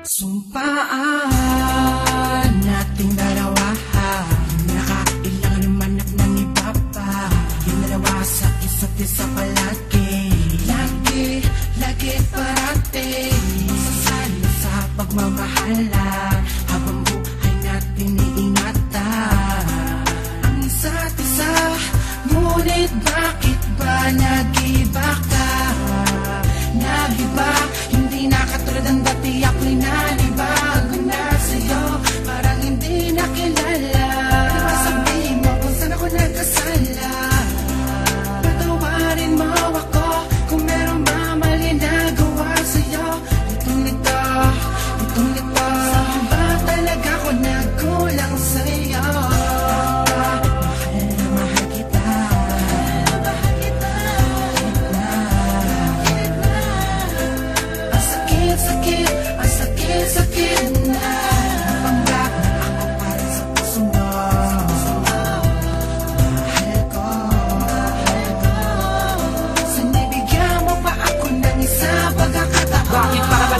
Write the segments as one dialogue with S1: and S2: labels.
S1: Sumpaan nating dalawa, nakailang lumanap ng iba pa. Yung dalawa sa isa't isa palagi, lagi parating. Sasali sa pagmamahalan, habang buhay natin iingatan ang isa't isa. Ngunit bakit ba nag-iba ka? Nag-iba, hindi na katulad ang dati. Ako'y nanibago na sa'yo, parang hindi nakilala. Di ba sabihin mo kung saan ako nagkasala? Patawarin mo ako kung meron mamali na gawa sa'yo. Litong-lito, saan ba talaga ako nagkulang sa'yo?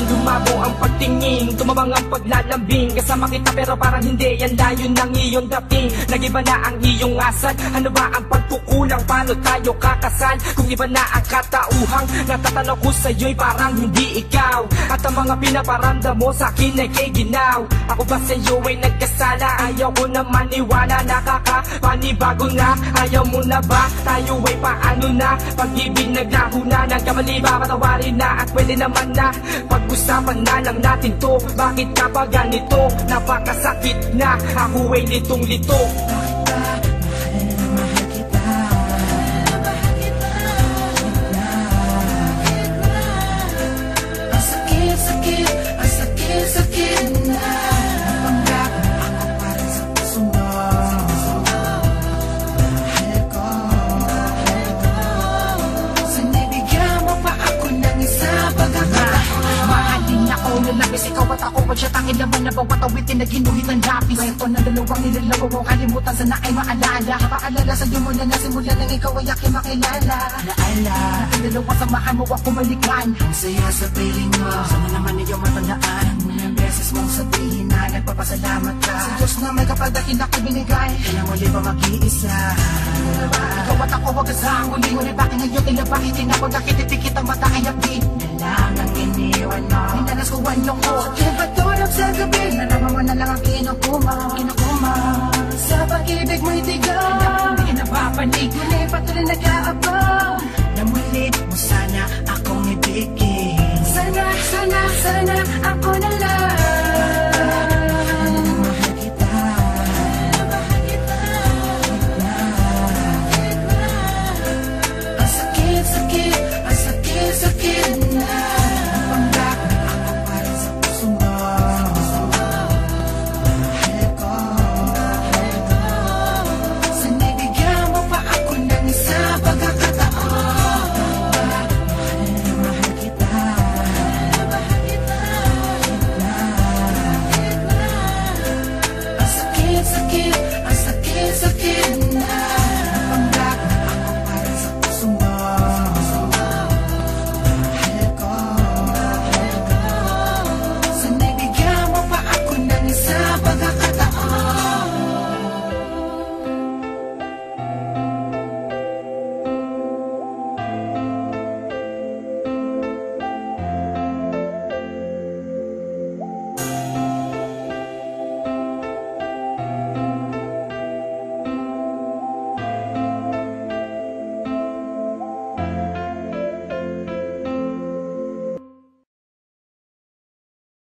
S2: Lumabo ang pagtingin, tumabang ang paglalambing. Kasama kita pero parang hindi, yan layo ng iyong dating. Nag-iba na ang iyong asal, ano ba ang pagkukulang? Paano tayo kakasal kung iba na ang katauhang? Natatanong ko sa'yo'y parang hindi ikaw, at ang mga pinaparamdam mo sa'kin ay kay ginaw. Ako ba sa'yo ay nagkasala? Ayaw ko na maniwala, nakakapanibago na. Ayaw mo na ba? Tayo ay paano na? Pag-ibig naglaho na, nagkamali ba patawarin na? At pwede naman na pag-usapan na lang natin to. Bakit ka ba ganito? Napakasakit na, ako ay litong-lito.
S3: Labis ikaw at ako, wag siya tangin laban na bawat awitin na ginuhit ng lapis. Kwento na dalawang nilalawa mo, kalimutan sana ay maalala. Napaalala sa'yo mula na simula nang ikaw ay aking makilala. Naala, ang dalawa samahan mo ako balikan.
S1: Ang saya sa piling mo, sana naman iyong matandaan. Unang beses mong sabihin na nagpapasalamat ka
S3: sa Diyos na may kapadakin na binigay.
S1: Kailan muli ba mag-iisa?
S3: Ikaw at ako wag asang huli, ngunit bakit ngayon tila bakit tinapagkakititikit ang mata kay abdi?
S1: Na lang ang iniwan mo,
S3: minanas ko wanyong ko.
S1: Kaya ba tulog sa gabi,
S3: nalaman mo na lang ang kinukuma.
S1: Sa pag-ibig mo'y tigaw.